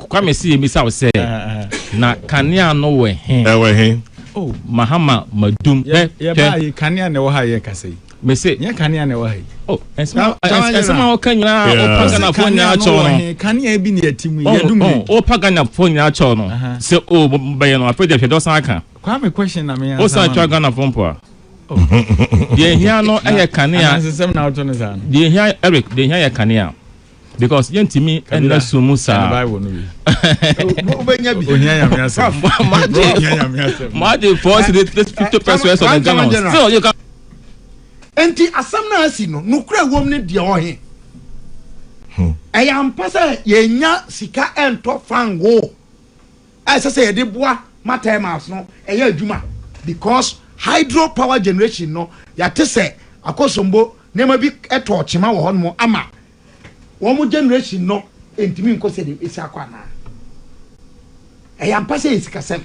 Kwame say me say na kanea no we he oh Mahama Madum ba kanea na wo ha ye kase me say nya kanea na wo ha oh ensema o kanyina o pagana fo nya cho no kanea bi na atimu ye dum o pagana fo nya cho no say o be no afede fe do san aka Kwame question na me o san cho gana fo mpo the here no eye kanea asem na auto no sa the here Eric the here ye kanea because yentimi enna sumusa Bible no be obenya bi ohia me asem Madi force the 50% of the Ghana so you can enti asam na asi no nukura wom ne de o he ayam pasa yenya sika ento fango asese ye de boa matemas no eye adwuma because hydro power generation no ya tese akosombo nema bi eto chima wo hono ama wo generation no entimi nko se de esi akwana ayam pasa esikasem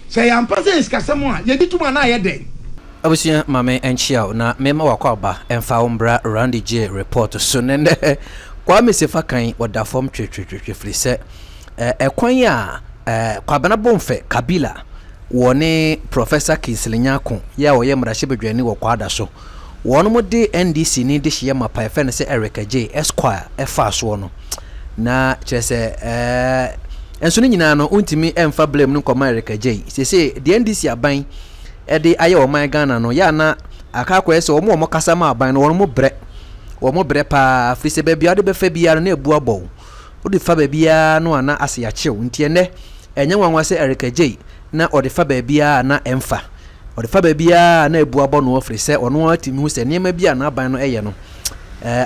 say yam pasa esikasem a ye dituma na ye den abusia mame enchiao na mema wakwaba emfa umbra Randy J report so nende kwa Sefa kan wada form twetwetwe se ekwan ya kwabana bomfe Kabila wone Professor Kinslinyako ya woye mrahye bedwani wo kwada so wono mo de NDC ni de hye mapa efe ne se Ayeka J Esquire efa so no na chese enso ni nyina no untimi emfa blame no koma Ayeka J sese de NDC aban ede aye o man Ghana no ya na akakwa ese o mo kasa ma aban no mo bre pa frise be bia de be fa bia na ebu abo o de fa ba bia no ana ase ya chew ntie ne enye nwanwa se Ayeka J na o de fa ba bia na emfa o de fa ba bia na ebu abo no frise ono atimi hu se niam bia na aban no eye no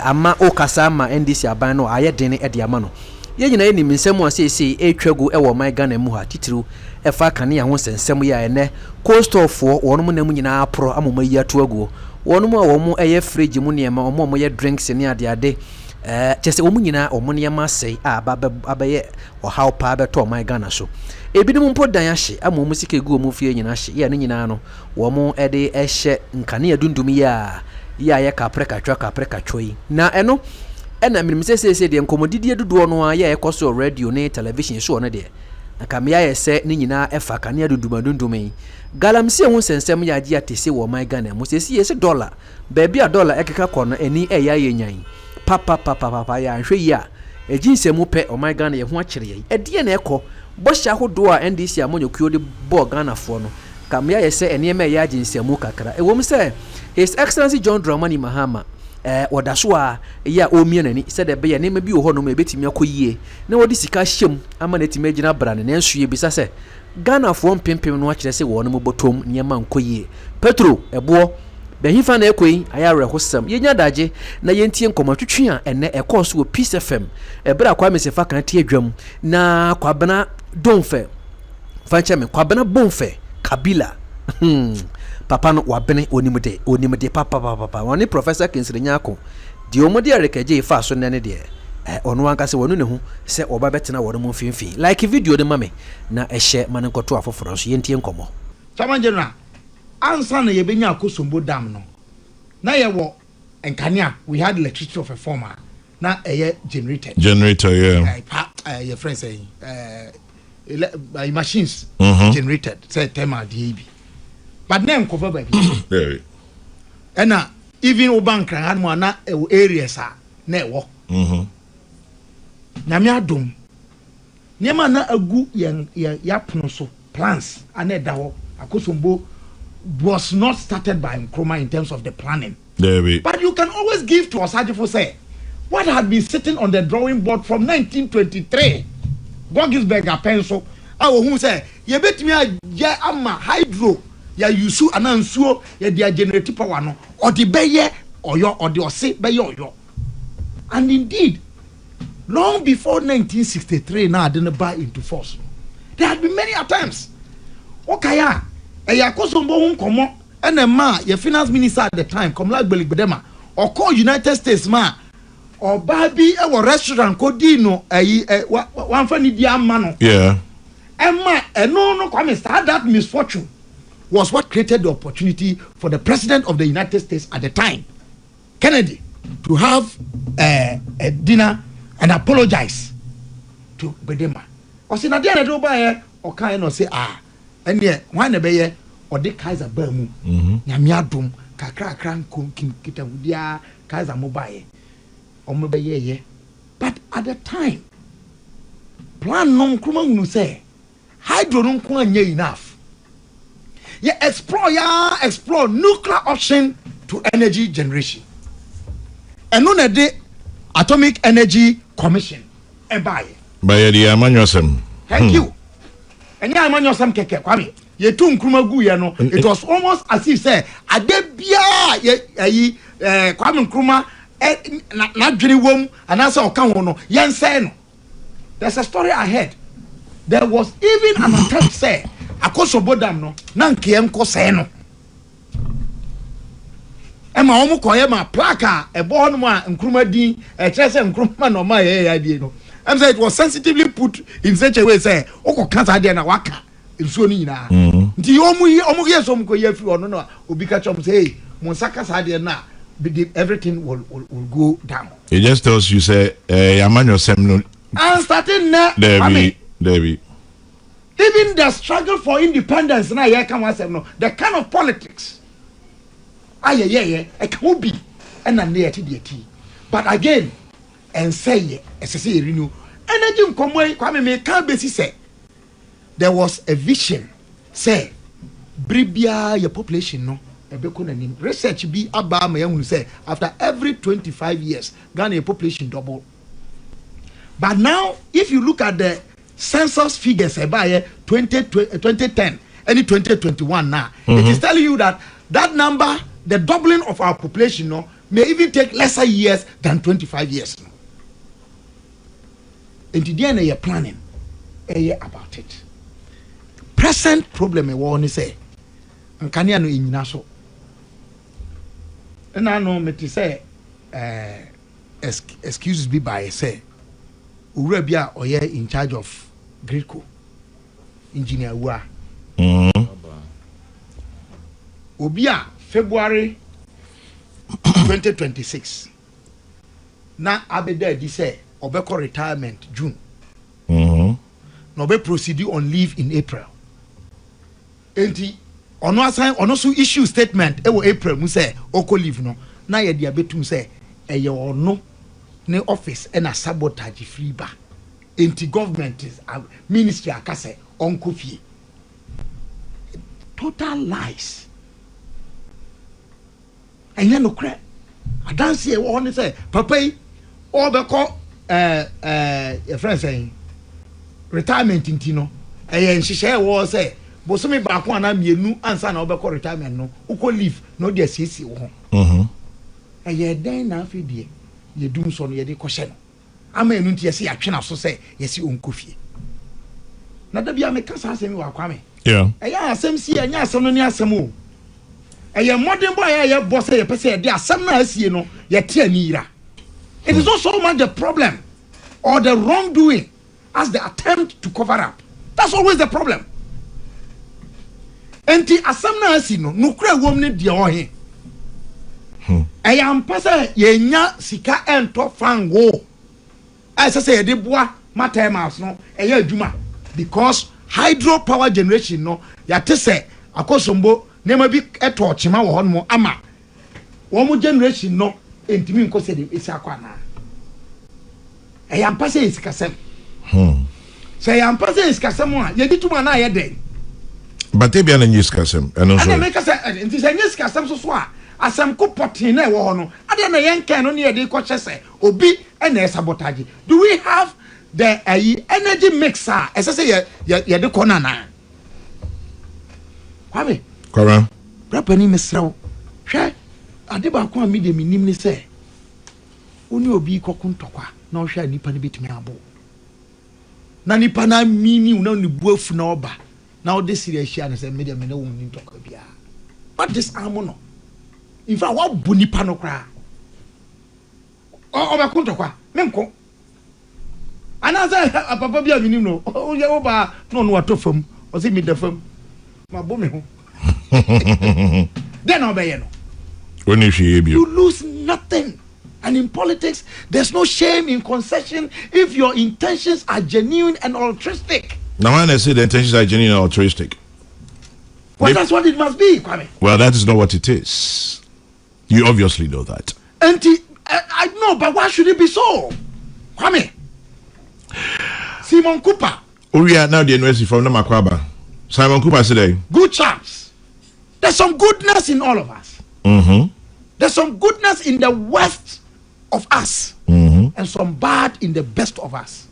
ama o kasa ma NDC aban no aye den ede ama no ye nyina enim nsem a sese etwagu e wo man Ghana mu ha titiru efa kane ya ho sensem ya ene coastofo wonum na mu nyina apro amoma yi atoagu wonum a wo mu eye fridge mu ne ma omo ye drinks ne ade chese wo mu nyina omo ne ma sei abaye o how pa be to man Ghana so ebidum mpo dan ahye amomu sika egu omu fie nyina ahye ya ne nyina no wo mu ede ehye nkane ya dundum ya Ayeka preka choi na eno ena mirimsese de nkomodidie dodo no a ya ekoso radio ne television so no de aka me ya se ni nyina efa kane adundum galamse ho sensem ya agi atese wo man Ghana mo sesi yesi dollar baabi a dollar ekeka kono eni eya yenyan papa ya hwe ya ejinsemu pe o man Ghana ye ho akire ye ede na eko bosha hodo a NDC amonyokuo de bo Ghana fo no ka me ya se eni eme ya ajinsemu kakra ewom se His Excellency John Dramani Mahama wadaso a ya omie nani se de be ya nema bi wo hono me betimi akoyie na wodi sika hyem ama na timi agina bra ne nso ye bisa se Ghana fo mpempem no akire se wo no botom niema nkoyie Petro ebo be hifa na ekoyi ayare hosam yenya daje na yentie nkomatwetwe a ene ekoso wo Peace FM ebra kwa Sefa kan tie adwam na kwabena domfe fanchame kwabena bomfe Kabila papa no wabene onimde papa woni Professor Kinslinyako di omodi Ayeka J fa so nene de ono anka se wonu ne hu se oba betena wonu mu finfin like video de mame na ehye manenkoto afoforo so yentie nkomo Chairman General ansa na yebenya akosombo dam no na ye wo enkanea we had electricity of a former na generator yeah your friend say machines generated say thermal DAB but name cover baby and even Oban Kran had more na areas are network nyame adom nyama na agu ya pono so plans ane dawo akosombo was not started by Nkrumah in terms of the planning but you can always give to Osajifo say what had been sitting on the drawing board from 1923 Gogisberg a pencil awo who say ye betimi a ama hydro ya yusu anansuo ya dia generate power no or the beye oyo or the ose beye oyo and indeed long before 1963 now didn't buy into force there had been many attempts okaya yakosombo hun komo enema your finance minister at the time Komla Gbeligbedema or call United States ma or baby e restaurant kodino one funny dia mano yeah emma no come start that misfortune was what created the opportunity for the president of the United States at the time, Kennedy, to have a dinner and apologize to Bedema. Or say, Nadia, I do buy or kind of say, and yet, why never ye or the Kaiser Bermu, Yamiadum, Kakra Cran, Kita, Dia, Kaiser Mobile, or maybe ye. But at the time, plan non Kuman say, hydro non Kuman ye enough. Ye explore nuclear option to energy generation. And on a day, Atomic Energy Commission. By the Amanyosem. Thank you. And ya Amanyosem keke kwami. Ye tu Nkrumah ya no. It was almost as if say adebia ye Kwame Nkrumah na dwene wom anasa oka ho no yen say no. There's a story ahead. There was even an attempt say akosobodam no na nke enko say no. Ema omu koye ma plaka ebo no ma Nkrumah din chese Nkrumah no ma ye adie no. I'm saying it was sensitively put in such a way say oko cancer there na waka nsuo ni nyina. Nti omu yeso mu ko ye free ono no obi ka chom say hey monsaka sa there na everything will go down. It just tells you say Amanyosem no. And starting now Debbie. Even the struggle for independence na ye kan wasem no the kind of politics it can be and but again and say renew energy kwame me can be say there was a vision say bribia your population no research be aba ma say after every 25 years Ghana population double. But now if you look at the census figures about 2010 and 2021 now it is telling you that number, the doubling of our population no, may even take lesser years than 25 years. And today you're planning about it. Present problem I want to say, and can you know in Naso? And I know me to say, excuses be by say, Urabia or ye in charge of Greco engineer wa. Obia February 2026. Na abeda di say obeko retirement June. No be proceed on leave in April. Enti ono assign ono so issue statement e wo April mu say oko leave no na ye dia betum say eye ono ne office e na sabotage free ba. Enti government is ministry akase onko fie. Total lies. And you no cry. I don't see what say, Papa, all the call your friend saying retirement in Tino. And she share was say, Bosumi Bakwana, you new answer no call retirement no, who could leave no dear CC. And ye then now feed ye, ye Dumsor, ye de question. I may not see action so say, yes, you uncoffee. Not the be a mecasa semi wakame. Yeah. I some see and ya some near some more. A modern boy, a boss, a person, there are some nice, you know, yet Tianira. It is not so much the problem or the wrongdoing as the attempt to cover up. That's always the problem. And the Asamna Sino, no cry woman, dear or him. I am passa yenya sika and top fan wo. As I say, the bois, my time house, no, a year Juma, because hydropower generation, no, yate say, a cosombo. Never be a torch, my one more ama. One more generation, no, and to me, because it's a quana. I am passing is Cassam. Say, I am passing is Cassamoa, you did to an eye a day. But they be an use Cassam, and also make us and this is Cassam so swar. As some cook pot in a war, I don't know, young can only a day coach say, or be and a sabotage. Do we have the energy mixer, as I say, you're the corner now? Kwame. Kora. Rapani mesraw. Hwe ade ba ko amide minim ni se. Oni obi kokun tokwa na o hwe nipa ne betumi abo. Na nipa na mini una ni buafu na oba. Na o de serious na se media me na wo ni tokwa bia. But this amono. In fact wa bu nipa no kra. O ba kun tokwa. Menko. Ana say papa bia minim no. O ye wo ba no no atofam. O se mi defam. Ma bo me ho. Then obey no. When you lose nothing And in politics, there's no shame in concession if your intentions are genuine and altruistic. Now, when I say the intentions are genuine and altruistic, well, that's what it must be, Kwame. Well, that is not what it is. You obviously know that. And I know, but why should it be so, Kwame? Simon Cooper. We are now the university from Namakwaba. Simon Cooper today. Good chaps. There's some goodness in all of us. Mm-hmm. There's some goodness in the worst of us, and some bad in the best of us.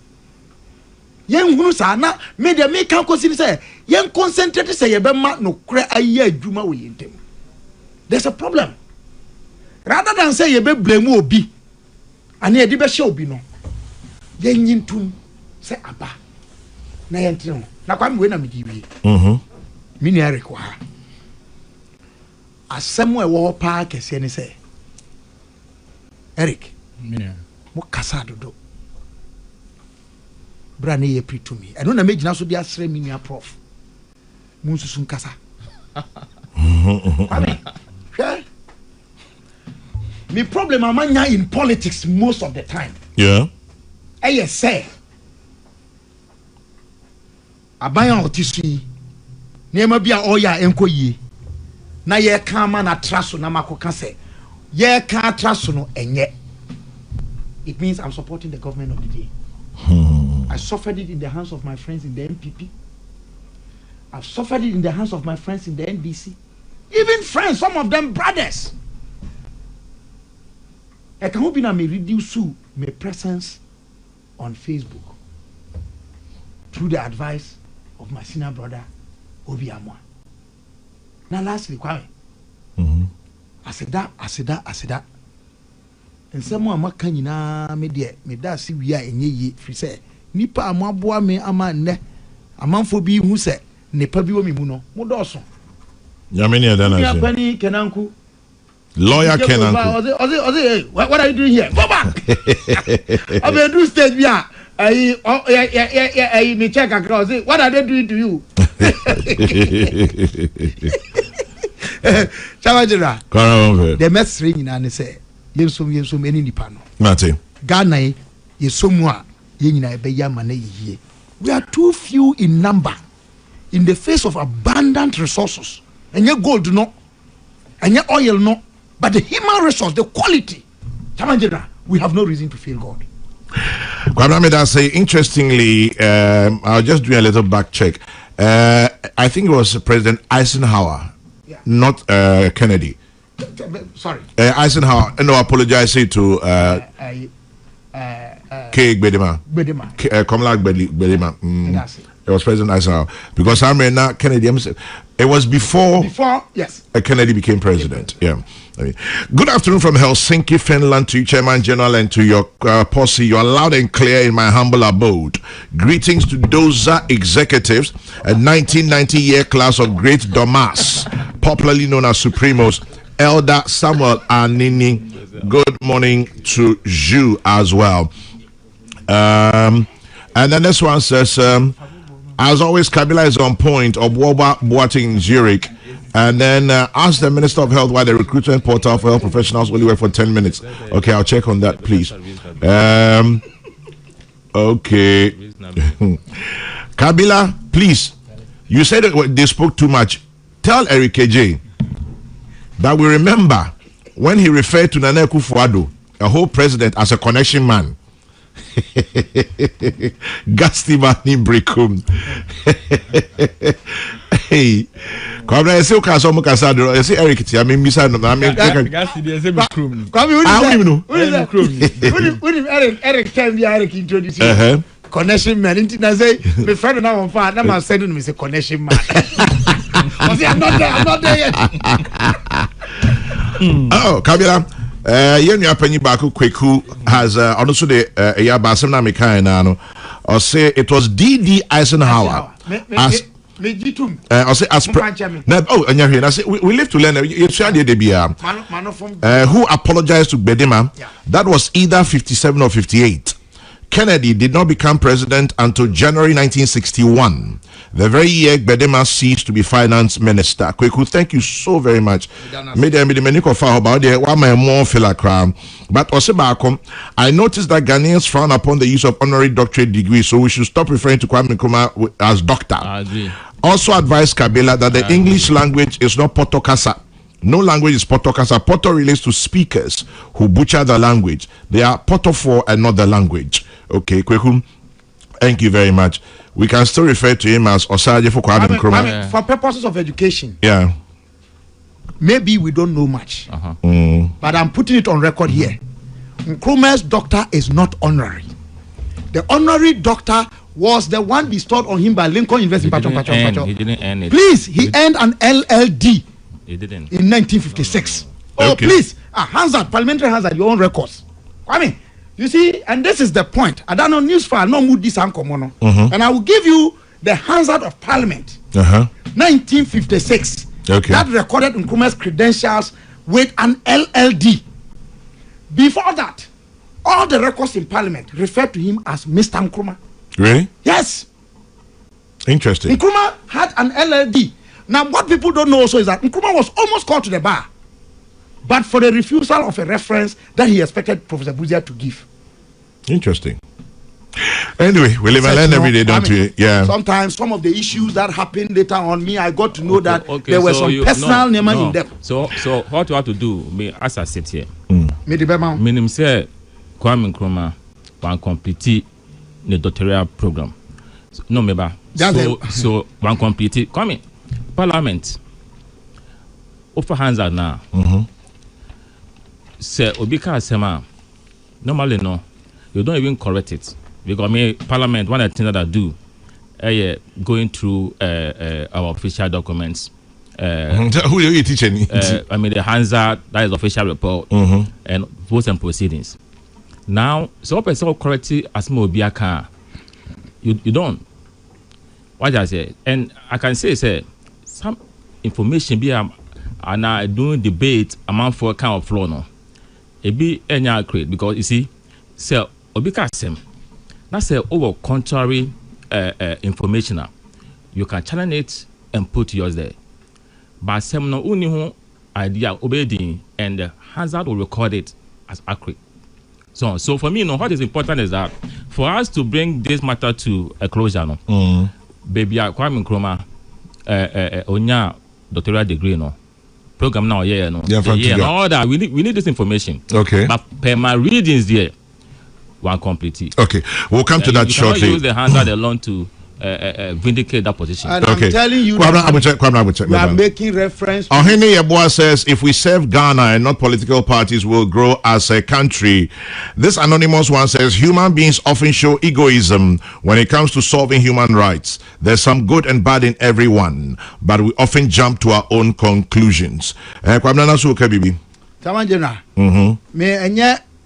Yen hunu sa na me de me kan consider say yen concentrate say ye be ma no kra aye adwuma we yentem. There's a problem. Rather than say ye be blame obi, and ye di be show obi no. Yen yintum say aba. Na yen tino. Na kwa me na me di wi. Me ni Eric wa. Asem we wo pa kese ni say Eric. Mo kasa dodo. Brane ye pre to me. I don't know me jina so dia sre me nua prof. Mo susun kasa. Me problem amanya in politics most of the time. Yeah. I say abayan otisu nema bia oya enko yie na ye kan ma na traso na makoka say ye kan traso no enye. It means I'm supporting the government of the day. I suffered it in the hands of my friends in the MPP. I've suffered it in the hands of my friends in the NDC. Even friends, some of them brothers. I can hope I may reduce my presence on Facebook through the advice of my senior brother, Obi Amwa. Now lastly, Kwame. I said that. And someone makanyina me de me da si wi a enye ye fi se nipa amaboa me ama ne amanfo bi hu se nipa bi wo mi mu no mo do so Yamini adana ya pani Kenanku lawyer Kenanku Oze what are you doing here? Go back. I be do stage bi a me check across. What are they doing to you? Chawajira the message nyina ne say yensom eni nipa no Mate Ghana yesomu a yenyina be yama na yie. We are too few in number in the face of abundant resources. Enye gold no, enye oil no, but the human resource, the quality. Chawajira, we have no reason to fear God. Kwame say interestingly, I'll just do a little back check. I think it was President Eisenhower, not Kennedy. Sorry. Eisenhower. No, apologize to K. Bedema. Komla Bedema. It was President Eisenhower because I mean now Kennedy. It was before. Yes. Kennedy became president. Yeah. Good afternoon from Helsinki, Finland, to you, Chairman General, and to your posse. You are loud and clear in my humble abode. Greetings to those executives, a 1990 year class of great Domas, popularly known as Supremos, Elder Samuel Anini. Good morning to you as well. And then this one says, as always, Kabila is on point. Obwoba Boating in Zurich. And then ask the Minister of Health why the recruitment portal for health professionals only work for 10 minutes. Okay, I'll check on that, please. Okay. Kabila, please. You said that they spoke too much. Tell Eric KJ that we remember when he referred to Nana Akufo-Addo, a whole president, as a connection man. Gastimani Brekum. Hey, come on, I say, okay, so much as I do. I say, Eric, I mean, Miss, I mean, Gasti, Eric, tell me, Eric, introduce you. Connection man. I say, my friend now on fire. Now I'm sending me say connection man. I say, I'm not there yet. Oh, Kabila. Yenya Penny Baku Kweku has also the Yabasana Mikainano or say it was D.D. Eisenhower as and I say we live to learn. Who apologized to Bedema? That was either 57 or 58. Kennedy did not become president until January 1961, the very year Gbedema ceased to be finance minister. Kweku, thank you so very much. But I noticed that Ghanaians frown upon the use of honorary doctorate degrees, so we should stop referring to Kwame Nkrumah as doctor. I agree. Also advised Kabila that the English language is not Potokasa. No language is Potokasa. Poto relates to speakers who butcher the language. They are Poto for and not the language. Okay, Kweku, thank you very much. We can still refer to him as Osaje for Kwame Nkrumah. For purposes of education. Yeah. Maybe we don't know much. But I'm putting it on record here. Nkrumah's doctor is not honorary. The honorary doctor was the one bestowed on him by Lincoln University. He didn't earn it. Please, he earned an LLD. He didn't. In 1956. Oh, okay. Please. Hansard, parliamentary Hansard, your own records. I mean, you see, and this is the point. I don't know news file, no mood this and I will give you the Hansard of Parliament. 1956. Okay. That recorded Nkrumah's credentials with an LLD. Before that, all the records in Parliament referred to him as Mr. Nkrumah. Really? Yes. Interesting. Nkrumah had an LLD. Now, what people don't know also is that Nkrumah was almost called to the bar, but for the refusal of a reference that he expected Professor Buzia to give. Interesting. Anyway, we live and learn every day, don't we? Yeah. Sometimes some of the issues that happened later on me, I got to know that there were some personal names in them. So what you have to do, me as I sit here, Meaning say Kwame Nkrumah one complete the doctoral program. No, maybe. So one complete Kwame Parliament. Offer hands are now. Say Obika Sema. Normally no, you don't even correct it. Because Parliament, one of the things that I do, going through our official documents. Who are you teaching? The Hansard, that is official report, and votes and proceedings. Now, so what person correct it as more biaka, you don't. What I say, and I can say some information be and I doing debate among for kind of flow no. It be any accurate because you see, so Obika Sem. That's over contrary information. You can challenge it and put yours there. But some no only idea obeying and the Hansard will record it as accurate. So for me, what is important is that for us to bring this matter to a closure, baby, Kwame Nkrumah, onya doctoral degree, program now, all that we need this information. Okay. But per my readings there. One complete. Okay, we'll come to that shortly. Use the Hansard alone to vindicate that position. And okay. I'm telling you, we are making reference. Ohene Yeboah says, if we serve Ghana and not political parties, we'll grow as a country. This anonymous one says, human beings often show egoism when it comes to solving human rights. There's some good and bad in everyone, but we often jump to our own conclusions.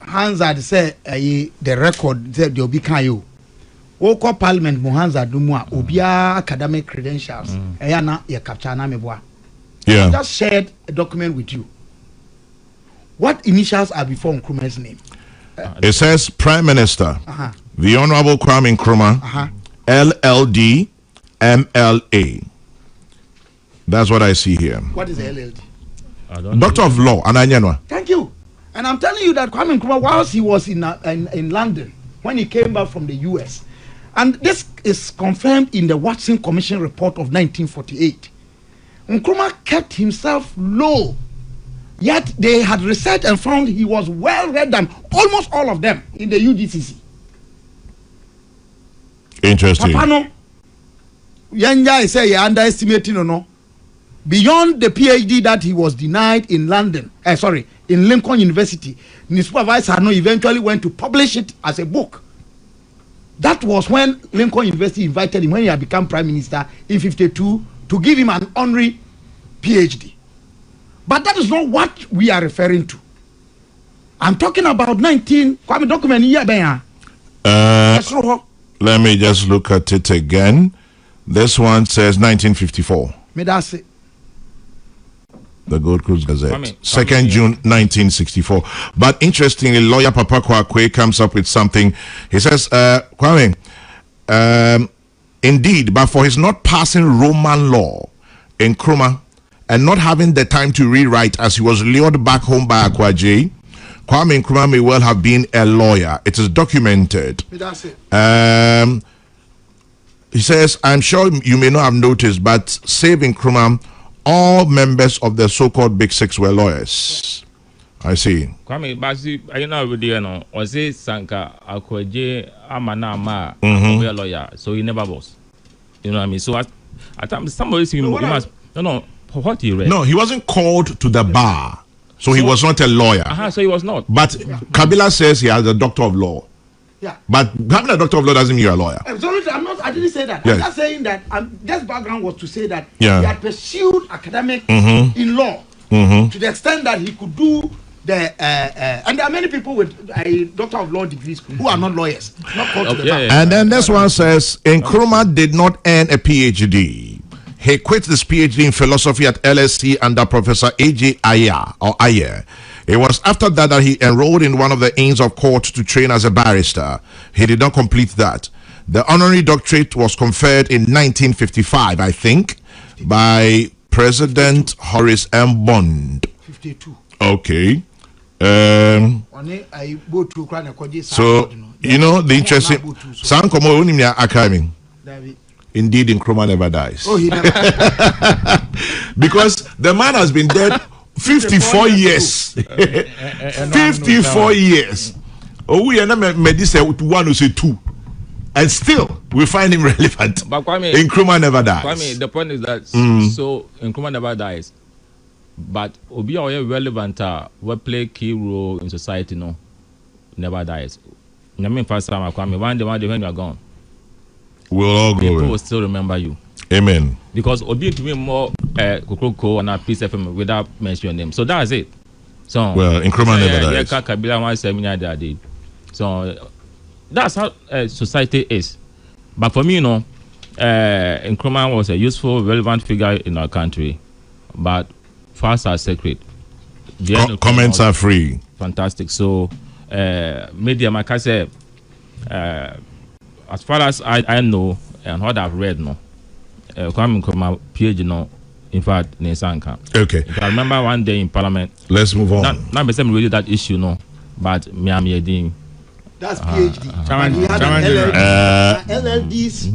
Hansard say the record say the obi kan yo wo parliament mo Hansard mu a obia academic credentials na ye capture na meboa. I just shared a document with you. What initials are before Nkrumah's name? It says Prime Minister the Honorable Kwame Nkrumah LLD MLA. That's what I see here. What is LLD? Doctor of Law Ananyanwa. Thank you. And I'm telling you that Kwame Nkrumah, whilst he was in London, when he came back from the US, and this is confirmed in the Watson Commission report of 1948, Nkrumah kept himself low, yet they had researched and found he was well read than almost all of them in the UDCC. Interesting. Papa no, Yanja is say you're underestimating or no. Beyond the PhD that he was denied in London, in Lincoln University, his supervisor eventually went to publish it as a book. That was when Lincoln University invited him, when he had become prime minister in 52, to give him an honorary PhD. But that is not what we are referring to. I'm talking about 19. Let me just look at it again. This one says 1954. Me that's it. The Gold Coast Gazette. 2nd June 1964. But interestingly, lawyer Papa Kwakwe comes up with something. He says, Kwame, indeed, but for his not passing Roman law in Nkrumah and not having the time to rewrite as he was lured back home by Akwaje, Kwame Nkrumah may well have been a lawyer. It is documented. That's it. He says, I'm sure you may not have noticed, but save Nkrumah, all members of the so-called Big Six were lawyers. I see. Kwame, Basi, I know with you know, or say Sanka Akwaje Amanama, we a lawyer, so he never was. You know what I mean? So at times somebody see him, must no, what he read. No, he wasn't called to the bar, so he was not a lawyer. So he was not. But Kabila says he has a doctor of law. Yeah. But having a doctor of law doesn't mean you're a lawyer. Absolutely, I didn't say that. Yes. I'm just saying that this background was to say that Yeah. he had pursued academic in law to the extent that he could do the and there are many people with a doctor of law degrees who are not lawyers, not called to the bar. And then this one says Nkrumah did not earn a PhD. He quit his PhD in philosophy at LSE under Professor A.J. Ayeka. It was after that he enrolled in one of the Inns of Court to train as a barrister. He did not complete that. The honorary doctorate was conferred in 1955, I think, by President Horace M. Bond. 52. Okay. So, you know, the interesting... Indeed, Nkrumah never dies. Oh, he never. Because the man has been dead 54 years. 54 years. Oh, we are not medicine one who say 2. And still, we find him relevant. But Kwame, Nkrumah never dies. Kwame, the point is that so Nkrumah never dies. But Obi are relevant will play key role in society, no, never dies. I mean, first time Kwame, one day when you are gone, we'll all go. People will still remember you. Amen. Because Obi to me more Kokoko and a Peace FM without mentioning your name. So that's it. So well, Nkrumah never dies. Ayeka, Kabila, one seminar that day. So that's how society is. But for me, you know, Nkrumah was a useful, relevant figure in our country. But fasts are sacred. Comments are free. Fantastic. So, media, like I said, as far as I know and what I've read, no, Kwame Nkrumah PhD, no, in fact, Nesanka. Okay. If I remember one day in Parliament. Let's move on. Not necessarily really that issue, no, but me am Yedin. That's PhD. He had LLD's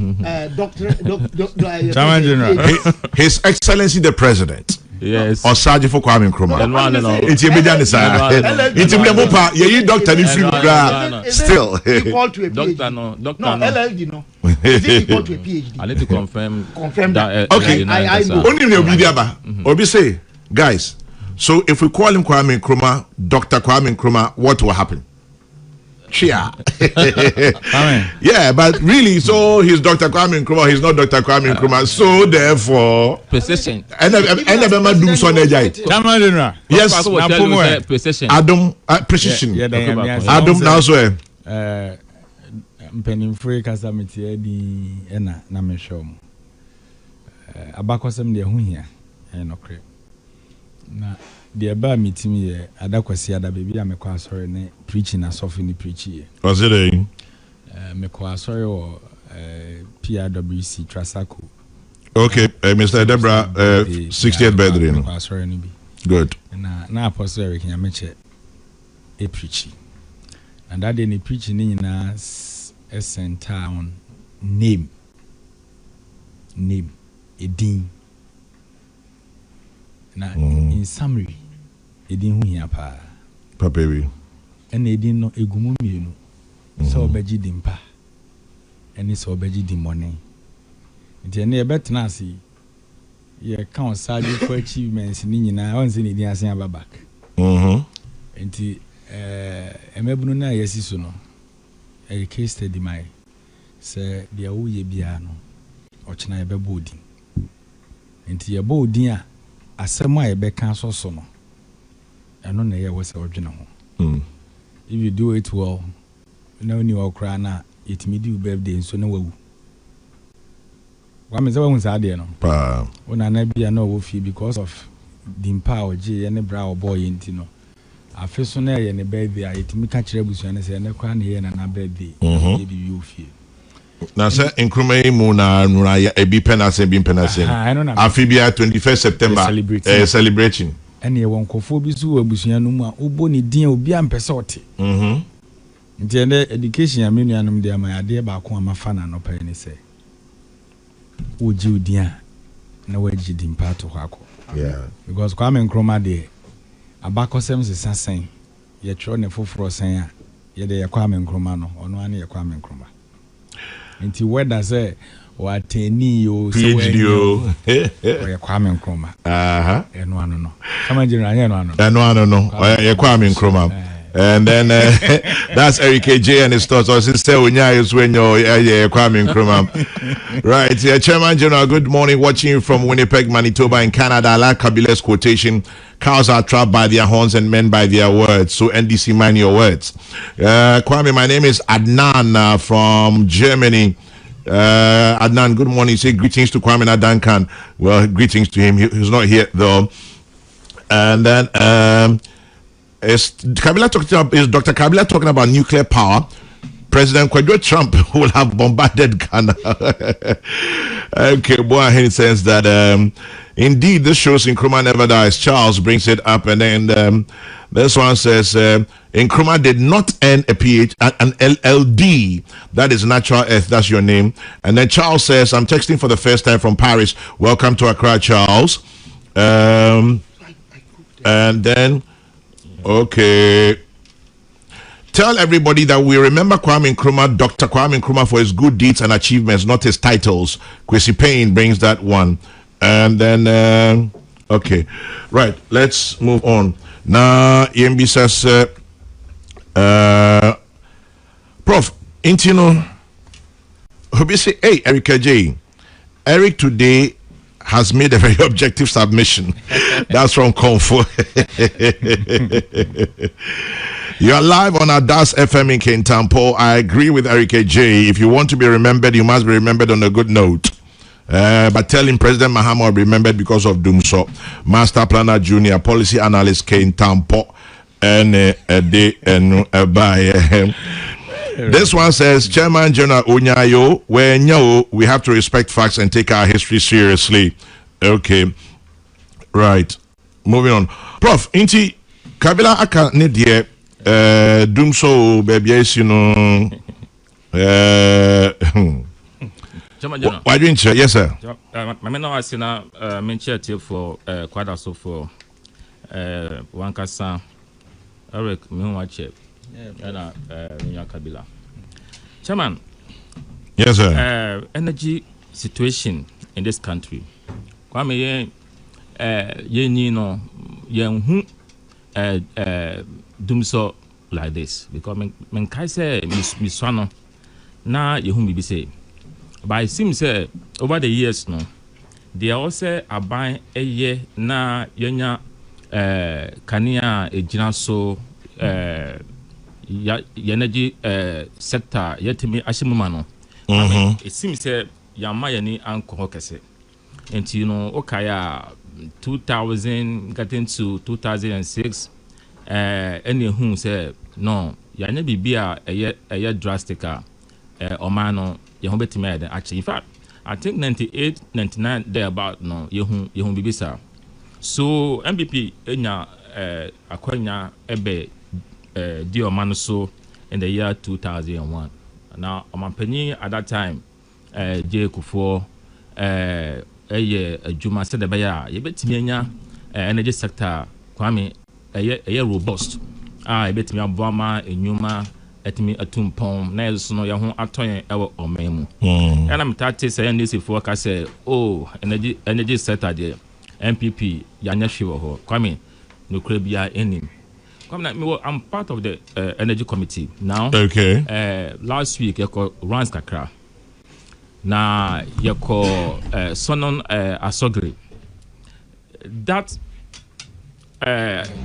Chairman General. His Excellency the President. Yes. Or Sergeant for Kwame Nkrumah. It's a median still. Equal to a PhD. Doctor, no, LLD, no. Is it equal to a PhD? I need to confirm that. Okay, I know. Only Obi say, guys, so if we call him Kwame Nkrumah, Dr. Kwame Nkrumah, what will happen? Chia. Yeah, but really, so he's Dr. Kwame Nkrumah, he's not Dr. Kwame Nkrumah, so therefore precision. And Dumsor yes, precision. Adam precision. Adam now so mpanimfo kasa metie di na mehwɛ mu abakɔsɛm de ho hia nokre na de ba meeting ye adakwasi ada baby amekɔ asɔre ne preaching asɔfo ni preach ye was it mekɔ asɔre o PRWC Trasaco. Okay, Mr. Debra 60th birthday no asɔre ni bi good na apostle Eric Nyameche e preach and that day ni preaching ni nyina center on name edin na in summary edin hu hia pa baby and edin no egumu mienu so obeji dimpa eni so obeji dimone nti ene e betena asi ye kan osage for achievements ni nyina on se ni edin asen ababak nti emebunu na yesi so no a case study my say the awuye bia no ochina ye bebo odin enti ye bo odin a asem a ye beka so no eno na ye wo se odwene ho if you do it well na ni okra na it me do birthday so na wawu wa me say wa hunsa de no pa ona na bia na wo fi because of dimpa oje ye ne bra obo ye ntino afi so na ye ne birthday a yetimi ka kire busu ne se ne kwa ne ye na birthday ye bi wi ofie na say Nkrumah mu na nura ya ebi penase afi bia 21st September celebrating ene ye wonkofo bi su abusua no mu a obo ne din obi ampese ote nti ene education ya menu anum de amayade ba ko amafa na no pa ni se oji udia na waji dimpa to hako because Kwame Nkrumah de abakosem se sasen ye tro ne foforo sen a ye de Kwame Nkrumah no ono ane ye Kwame Nkrumah nti whether say wateni yo so ye Kwame Nkrumah eno ano no kama general eno ano ye Kwame Nkrumah. And then that's Eric J and his thoughts. So sister Unya is when you're Kwame Nkrumah. Right, yeah, Chairman General, good morning. Watching you from Winnipeg, Manitoba in Canada. I like Kabila's quotation. Cows are trapped by their horns and men by their words. So NDC, mind your words. Kwame, my name is Adnan from Germany. Adnan, good morning. Say greetings to Kwame Nadankan. Well, greetings to him. He's not here though. And then is Dr. Kabila talking about nuclear power? President Trump will have bombarded Ghana. Okay, boy, he says that indeed this shows Nkrumah never dies. Charles brings it up, and then this one says Nkrumah did not earn a PhD, an LLD. That is natural earth. That's your name. And then Charles says, I'm texting for the first time from Paris. Welcome to Accra, Charles. And then. Okay. Tell everybody that we remember Kwame Nkrumah, Dr. Kwame Nkrumah, for his good deeds and achievements, not his titles. Kwesi Payne brings that one. And then, okay. Right, let's move on. Now, EMB says, Prof, Intino, say, hey, Erika J. Eric today has made a very objective submission. That's from Comfort. You are live on our DAS FM in Kintampo. I agree with Eric J. If you want to be remembered, you must be remembered on a good note. But tell him President Mahama will be remembered because of Dumsor. Master Planner Junior, Policy Analyst Kintampo, and a day and a buy. This one says, Chairman General Onyayo, we have to respect facts and take our history seriously. Okay. Right. Moving on. Prof, Inti, Kabila aka nedie Dumsor baby, you know. Chairman General. Why didn't you? Yes, sir. My man now has mentioned for quite also for one kasa Eric Miwache. Kabila. Chairman. Yes, sir. Energy situation in this country. Kwame ye no yen Dumsor like this because men kai say miswano na ye hu bibi say. But it seems say over the years no they also aban eye na yenya kania ejina so energy sector yetimi ashimuma no. It seems say yama yani anko kese. And you know, okay, 2000 getting to 2006 any who say no yanya bibia a drastic omano yehobetime actually. In fact, I think 98 99 there about no yehun bibisa. So MBP enya akwanya ebe di omano so in the year 2001. Now omanpanyi at that time J Kufuor Juma said the Baya, you bet me energy sector, Kwame, a robust. I bet me a bomber, a Numa, at me a tumpon, nails no young atoy or memo. And I'm tati saying this if work I say, oh, energy sector there, MPP, Yanashivo, Kwame, no crabia any. I'm part of the energy committee now. Okay. Last week, I called Rans Kakra. Na yako Sonon Asogri. That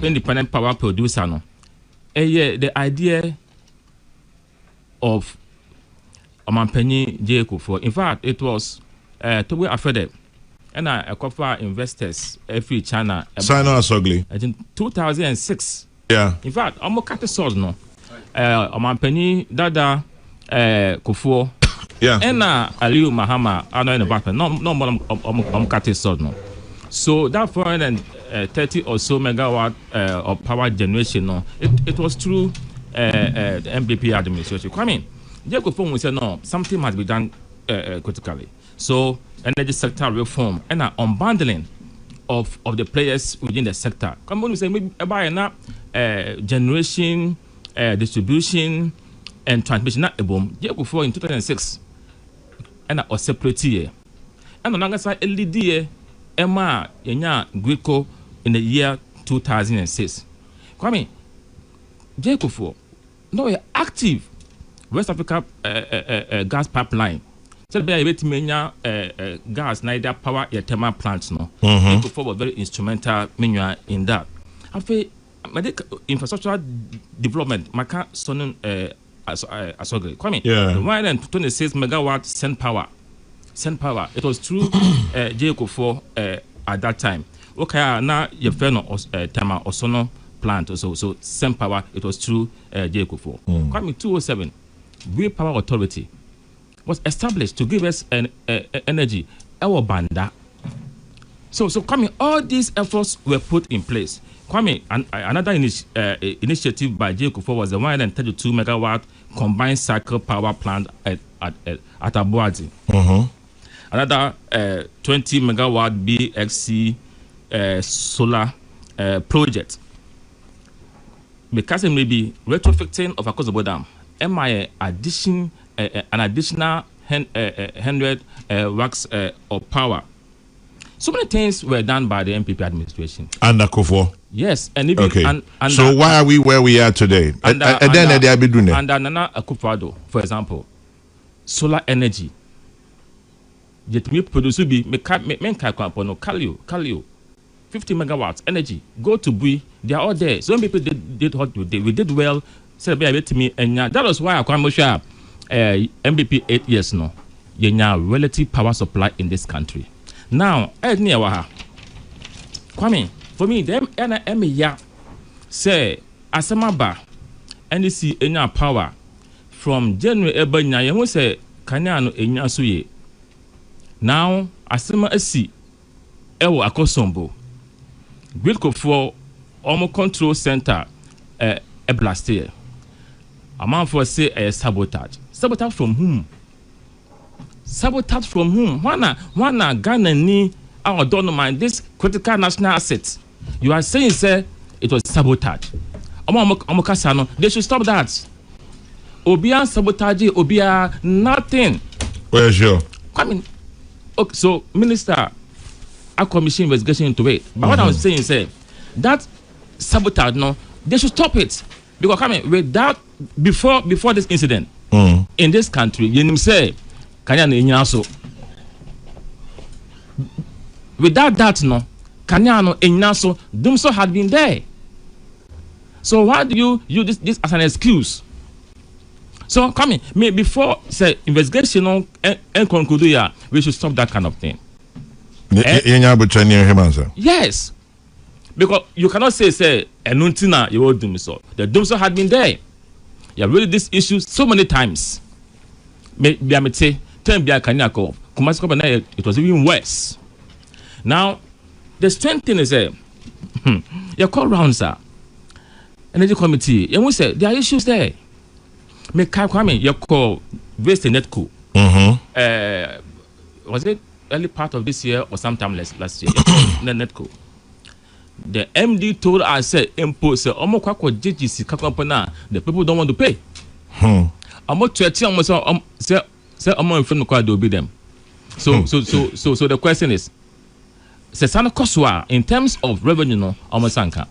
independent power producer no. The idea of Omanpenyi J Kufuor. In fact, it was Togo Afede and I acquire investors every China. Sign us ugly. In 2006. Yeah. In fact, I'm cut the sword no. I'm penny Dada Kufuor. Yeah. And Aliu Mahama are not in the background. No more I'm cut the sword no. So that 430 or so megawatt of power generation no. It was through the MPP administration. I mean, Jacob will say no, something must be done critically. So energy sector reform and unbundling of the players within the sector. Come on, we say maybe about generation, distribution, and transmission. Not a boom. Jacob in 2006, and a separate year. And on the side, LED, Emma, Yenya, Greco in the year 2006. Come Jacob no active West Africa gas pipeline. So be able to menya gas neither power your thermal plants no. Jacob was very instrumental in that. After infrastructure development, maka sonon asogre. Come yeah. The 126 megawatt send power. It was through Jacob at that time. Okay, now your friend thermal osono plant so send power. It was through Jacob 4. Come 207. Green Power Authority was established to give us an energy. Our banda. So coming, all these efforts were put in place. Kwame, another initiative by Jacob 4 was the 132 megawatt combined cycle power plant at Abuadi. Another 20 megawatt BXC solar project. Because it may be retrofitting of Akosobo Dam. An additional 100 watts of power. So many things were done by the MPP administration. Under Kufuor? Yes. And even, okay. So why are we where we are today? Under Nana Akufo-Addo, for example, solar energy. Yet me produce be Kalio, 50 megawatts energy. Go to Bui, they are all there. Some people did what we did. We did well. To me, and that was why I come share MPP 8 years no. Yenya relative power supply in this country. Now, Kwame, for me, them ya say Asamaba NDC enya power from January ebanya you say kanya no enya suye. Now, Asama esi ewo akosombo. Wilco for Omo Control Center a blast here. A man for say a sabotage. Sabotage from whom? Sabotage from whom? Wana Ghana ni our don't mind this critical national assets. You are saying say it was sabotage. Omokasano, they should stop that. Obia sabotage, Obia nothing. Well, sure. I mean, okay, so Minister, I commission investigation into it. But what I was saying is that sabotage, no, they should stop it. Because coming without before this incident in this country, you say Kanya Inyaso. Without that, no, Kanya no Inyaso, Dumsor had been there. So why do you use this as an excuse? So coming, before say investigation on and conclude, we should stop that kind of thing. Yes. Because you cannot say Enuntina you will Dumsor. The Dumsor had been there. You have really this issue so many times. It was even worse. Now, the strange thing is you call round, sir. Energy committee. You say there are issues there. You call Waste Netco. Was it early part of this year or sometime last year? Netco. The MD told us impose the people don't want to pay. I'm not say obey them. So the question is in terms of revenue no almost but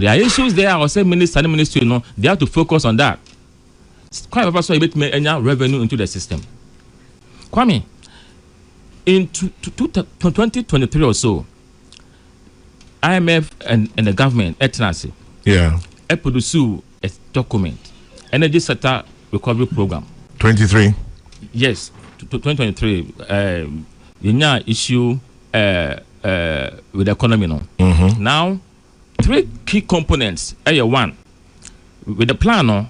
there are issues there. I will say ministry no, they have to focus on that. Quite a person able to make any revenue into the system. Kwame, in 2023 or so, IMF and the government, ETNASI, produced a document, Energy Sector Recovery Program. 23? Yes, 2023. Issue with the economy. No. Now, 3 key components. One, with the plan, no,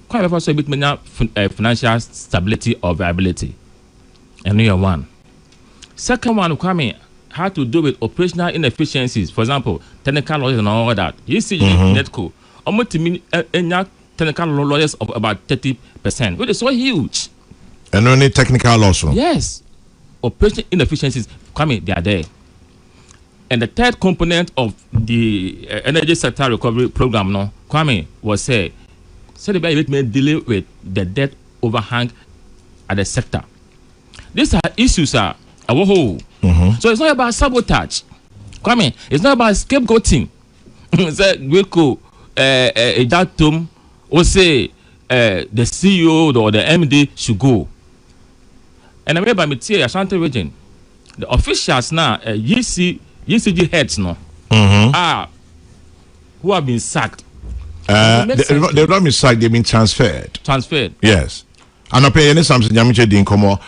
quite a bit financial stability or viability. And one. Second one, coming how to do with operational inefficiencies. For example, technical lawyers and all that. You see, Netco, almost technical lawyers of about 30%, which is so huge. And only technical laws. Yes. Operational inefficiencies, coming, they are there. And the third component of the energy sector recovery program, no, Kwame, was say the it may deal with the debt overhang at the sector. These are issues are our whole. So it's not about sabotage. Kwame, it's not about scapegoating. Say Wilco, Ejatum, or say the CEO or the MD should go. And I remember me tell Ashanti region, the officials now, UCG heads no, who have been sacked. They've not been sacked, they've been transferred. Transferred. Yes. And I pay any something Yamiche Dinkomo,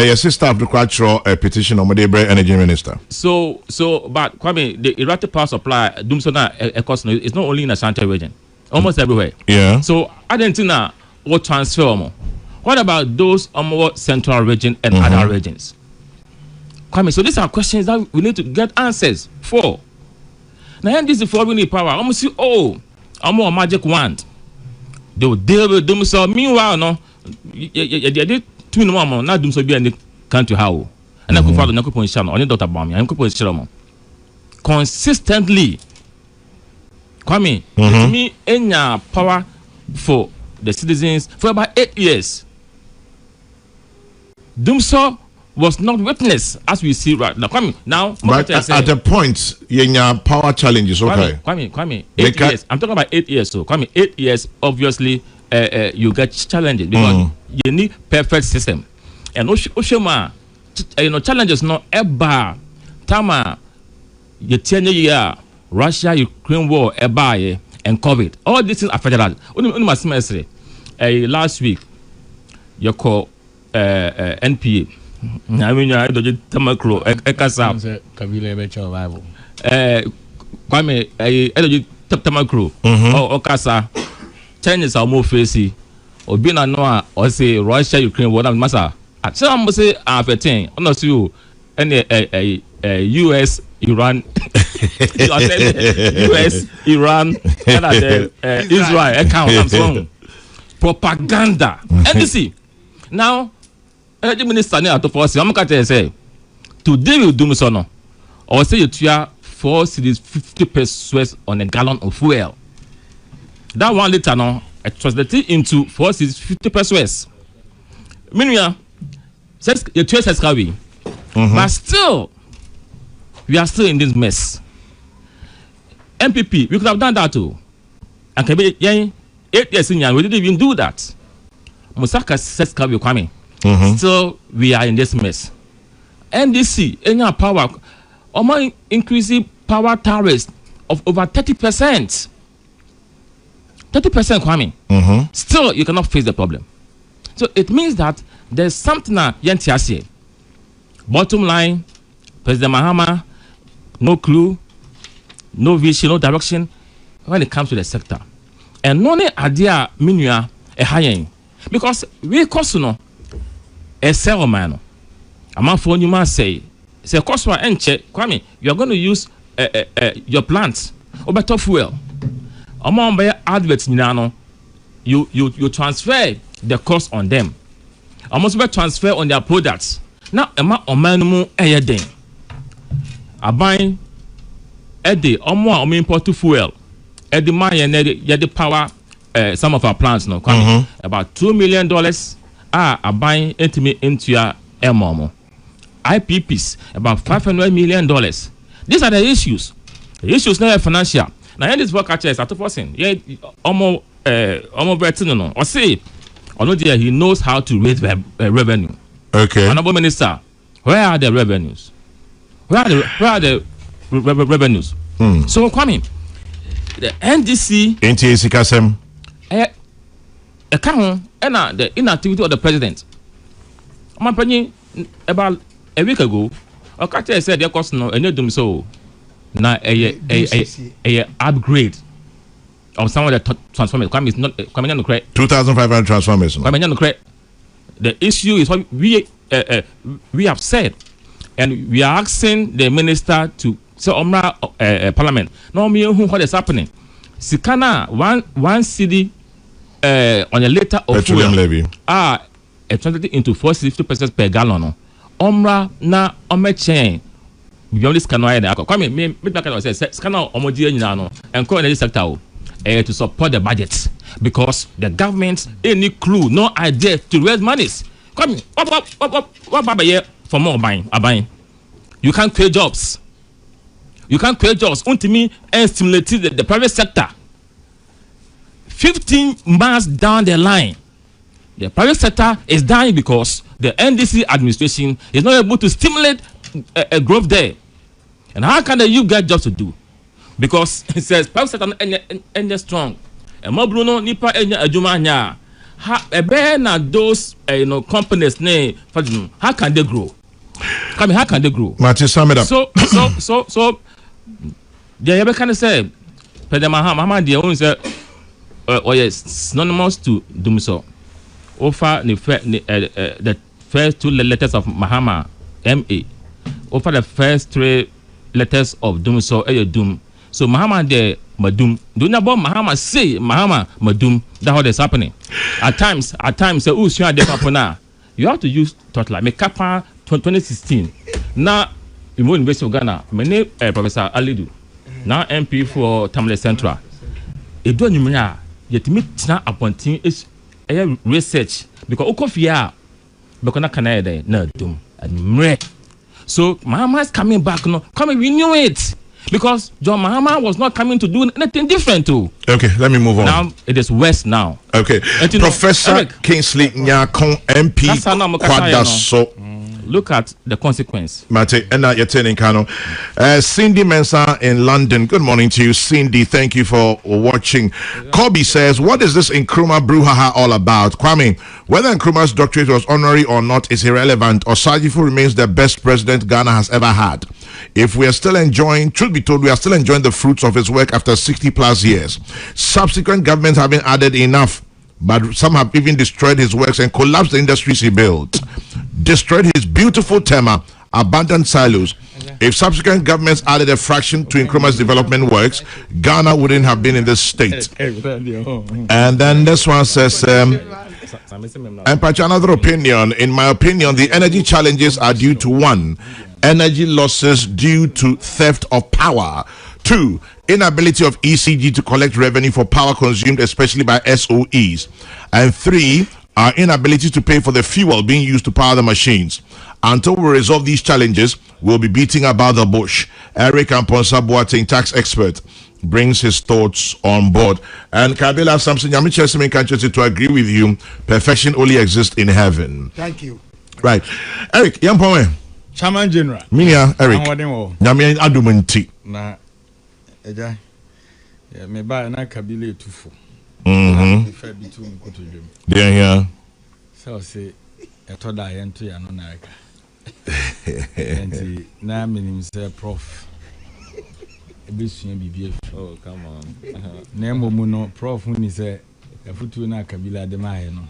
your sister of the quadro petition on the energy minister. So, but Kwame, the erratic power supply, Dumsor, is not only in the Ashanti region, almost everywhere. Yeah. So, I didn't think what transfer more. What about those more central region and other regions? Kwame, so these are questions that we need to get answers for. Now, this is for we need power. I'm see, more magic wand. They will deal with Dumsor. Meanwhile, no, you did 2 more. Now, Dumsor be in the country how? And I could follow Naku Ponchano, only Dr. Bami, I'm going consistently. Kwame, me in your power for the citizens for about 8 years. Dumsor was not witness as we see right now. Kwame, now, but at the point, your power challenges, okay. Kwame, 8 years. I'm talking about 8 years. So, Kwame, 8 years, obviously, you get challenges because you need perfect system. And Oshima, challenges not ever. Tama, you 10 year Russia-Ukraine war, ever, and COVID. All these things affected us. Only last week, you call NPA. I mean, I don't Tamakro, Ekasa. Kabila Becha Bible. Kwame, I don't Tamakro, or Okasa. Chinese are more facey, or being a Noah, or say Russia, Ukraine, what I'm massa. At some say, after 10, I'm not you, any US, Iran, US, Iran, and Israel account. I'm propaganda. NDC. Now, energy minister near to force. I'm going to say to deal with Dumsor, or say you have 4 cities 50 pesos on a gallon of fuel. That 1 liter now translated into 4 cities 50 pesos. Meanwhile, your choice has carried, but still, we are still in this mess. MPP, we could have done that too. And can be 8 years in, we didn't even do that. Musaka says Kabi coming. Still, we are in this mess. NDC, any power, or increasing power tariffs of over 30%. 30% coming. Still, you cannot face the problem. So it means that there's something that Yentiasi. Bottom line, President Mahama, no clue, no vision, no direction when it comes to the sector. And no idea minua a high because we cost no a sell man. A man for you must say cost one and check. Kwame, you are going to use your plants or better fuel. Among by adverts, you transfer the cost on them. Almost by transfer on their products. Now, a man a day. A buying a day or more import to fuel. At the money and the power some of our plants now about $2 million are buying into your MMO. IPPs about $500 million. These are the issues. The issues not financial. Now in this work actually is at the person. Yeah, almost no. Or say, he knows how to raise revenue. Okay. Honorable Minister, where are the revenues? Where are the revenues? So Kwame, the NDC NTAC Kasem account and the inactivity of the president. I'm about a week ago, Okache said the cost no any Dumsor. Now a upgrade of some of the transformers. Kwame is not coming on the correct. 2,500 transformers. Coming on the correct. The issue is what we have said, and we are asking the minister to say Parliament. No me who what is happening. Sikana one city on a liter of petroleum levy translated into 450 per gallon. Omra na omechen. We only scan why they come in. Me back and say scan out omodi nyina and call the sector to support the budget because the government any clue, no idea to raise monies. Come in. What baba here for more buying? You can't create jobs. You can't create jobs. Ultimately, and stimulate the private sector. 15 months down the line, the private sector is dying because the NDC administration is not able to stimulate a growth there. And how can the youth get jobs to do? Because it says private sector and strong. And more Bruno nipa enya adwuma nya. Na those companies name how can they grow? How can they grow? Martin, sum it up. So the can say President Mahama the own say yes synonymous to Dumsor. Offer the first 2 letters of Mahama MA. Offer the first 3 letters of Dumsor Dum. So Mahama the Madum. Do not about Mahama say Mahama Madum. That's what is happening. At times, you have to use thought like make Kappa 2016. Now, in University of Ghana, my name Professor Alidu. Now MP for Tamale Central. If do not yet meet now appointing is research because Okofia because na Canada no dum and so Mahama is coming back no we knew it because John Mahama was not coming to do anything different too. Okay, let me move on. Now it is West now. Okay, Professor Kingsley Nyakon MP Kwadaso. Look at the consequence. Mate, and you're turning Kano. Cindy Mensah in London. Good morning to you, Cindy. Thank you for watching. Kobe says, what is this Nkrumah brouhaha all about? Kwame, whether Nkrumah's doctorate was honorary or not is irrelevant. Osagyefo remains the best president Ghana has ever had. If we are still enjoying, truth be told, we are still enjoying the fruits of his work after 60 plus years. Subsequent governments haven't added enough, but some have even destroyed his works and collapsed the industries he built. Destroyed his beautiful tema, abandoned silos. If subsequent governments added a fraction to Nkrumah's development works, Ghana wouldn't have been in this state. And then this one says, and another opinion. In my opinion, the energy challenges are due to 1, energy losses due to theft of power. 2, inability of ECG to collect revenue for power consumed, especially by SOEs. And 3, our inability to pay for the fuel being used to power the machines. Until we resolve these challenges, we'll be beating about the bush. Eric Amponsa Boateng, tax expert, brings his thoughts on board. And Kabila Samson Yamiche country to agree with you, perfection only exists in heaven. Thank you. Right. Eric, Yampome. Chairman General. Minia, Eric. Yami Adumenti. Na eja. Me ba na Kabila etufo. Yeah. So say etoda yento ya no na aka. Enti na minim say prof. Ebesua bibie. Oh, come on. Na emomu no prof ni say afutu na Kabila de ma he no.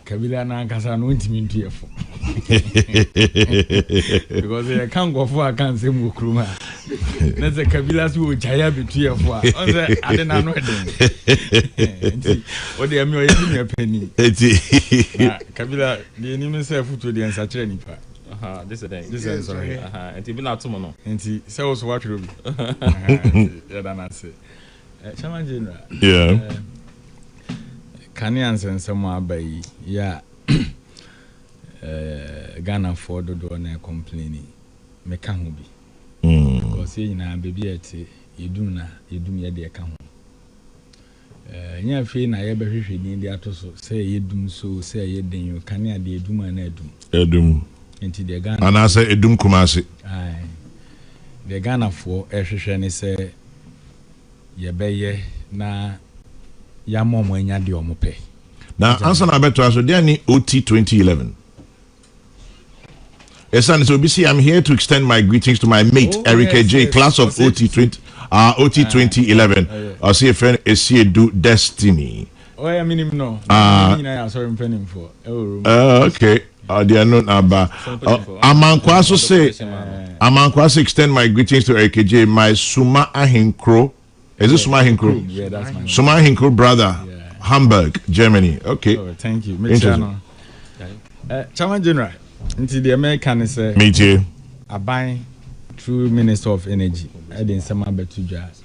Kabila na nkasa no ntimi ntu yefo. Because I can't go for I can't say Nkrumah. Na say Kabila so jaya bitu yefo a. On say ade na no eden. O de ami o yemi me pani. Kabila de ni me say futu de nsa kire nipa. This is sorry. And be na to no. Enti say wo so watwe obi. Ya da na say. Chairman General. Yeah. Kani ansensemo abai ya Ghana for do na complaining me ka ho bi because yina baby ete yedum ye de ka ho nya fe na ye behwehwe ni de atoso say yedum so say yeden yo kani ade edum na edum enti de Ghana ana say edum kumase ai de Ghana for ehwehwe ni say ye beye na ya momo enya de omope na answer na beto aso dey ni OT 2011 son, so BC, I'm here to extend my greetings to my mate, Ayeka J, class of OT 2011. I'll see a friend, do Destiny. Oh, I mean, no. I'm sorry, I'm penning for. Okay. They are not about. Amankwaso say, Amankwaso extend my greetings to Ayeka J, my Suma Ahinkro. Is it Suma Ahinkro? Yeah, that's my Suma Ahinkro brother, Hamburg, Germany. Okay. Oh, thank you. Chairman General, into the American is a meet I buy through Minister of Energy. I didn't say my better jazz.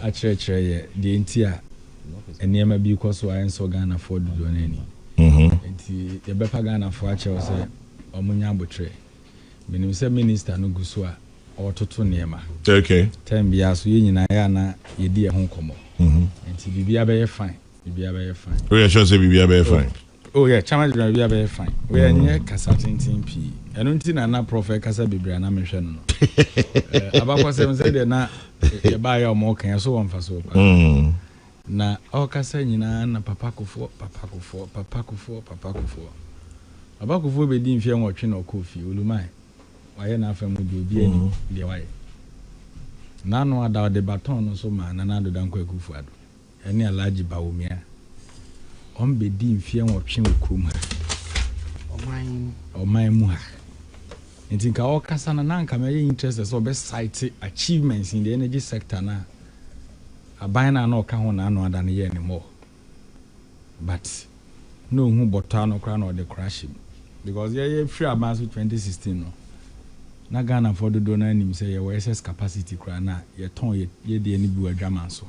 I church the entire and near my because I so Ghana for the donany. The Bepa Ghana for a chair say, or Munyambo tray. When you say Minister no Gusua or Toto Nema. Okay. 10 years, we in Ayana, ye dear home como. And to be a fine. Be a fine. We are sure to be a fine. Oh yeah, Chairman General, we are very fine. We are near Casatin P. I don't think I'm Prophet Casabibra and I'm mentioned. About 7 said na buy your more can so on for so. Na all Cassanina and Papaco for. Abaco be dim fear watching or coffee, Ulumai. Why not from would be any the way. None without the baton or so man, another Danko Kufuad. Any a large Baumia. On be dim fear watching with Kuma. Or my muha. And think our Cassana Nanka may interest so best sight achievements in the energy sector now. A bina no kahona than a year anymore. But no who botano crown or the crashing. Because yeah, free advance with 2016 no. Na Ghana for the donor him say your SS capacity crana, your tongue ye the any bua drama so.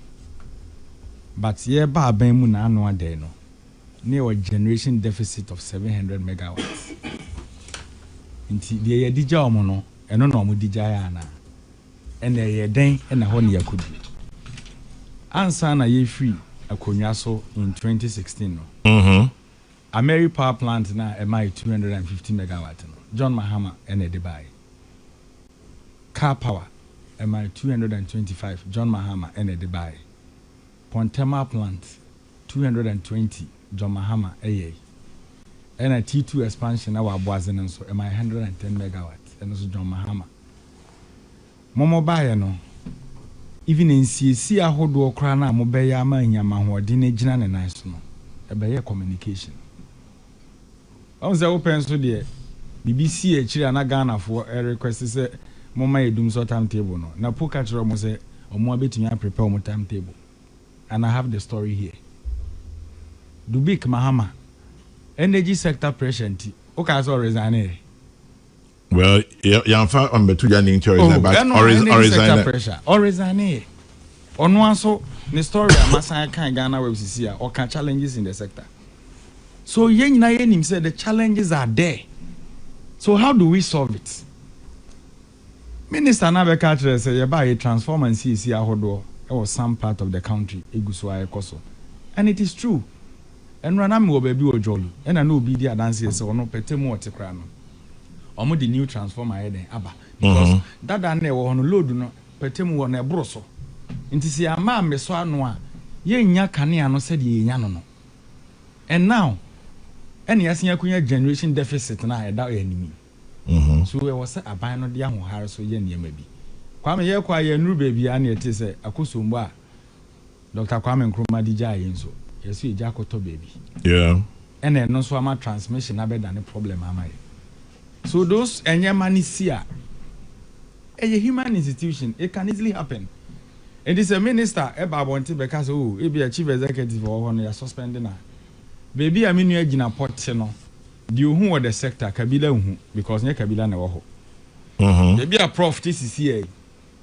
But yeah, ba ben mu na no day no. Near a generation deficit of 700 megawatts. Inti the dija omono eno no mo dija ya na. And the den and a honey could be. Answer na ye free akonwa so in 2016 no. A Mary power plant na MI 250 megawatt no. John Mahama and a Dubai. Car power MI 225 John Mahama and a Dubai. Pontema plant 220 John Mahama AA. And a T2 expansion our Boazen and so MI 110 megawatts and also John Mahama. Momo buy no. Even in CC a hold or crana mobeya man yama dine jinan and nice no. A better communication. On the open so dear BBC a China Ghana for a request say Mama Dumsor timetable no. Na po catch mo say or more bit me prepare my timetable. And I have the story here. Dubik Mahama energy sector pressure okay so resign. Well, yeah, I'm betu janing to resign, but or resign pressure or resign. On one so the story Masaya can Ghana web CC or can challenges in the sector. So yen na yen him said the challenges are there. So how do we solve it? Minister Nabeka say you buy a transformer and CC ahodo or some part of the country eguswa ekoso. And it is true. And run am baby o jolly. And I know be the dance so no petemu o tekra no. Omo the new transformer here aba because that na wo no load no petemu wo na ebro so. Nti si ama me so ano a ye nya kane ano se de ye nya no no. And now any asia kunya generation deficit na e da enemy. So we was aban no de ahohare so ye niam bi. Kwame ye kwa ye nuru baby a na ete se akosombo a Dr. Kwame Nkrumah dija ye nso. Yes, we jacoto baby. Yeah. And then no so ama transmission na be than the problem am. So those enye money see a human institution, it can easily happen. It is a minister eba bonti because oh, e be a chief executive or one you suspending her. Baby I mean you gina pot no. The who the sector Kabila hu because nye Kabila na wo ho. Baby a prof TCCA.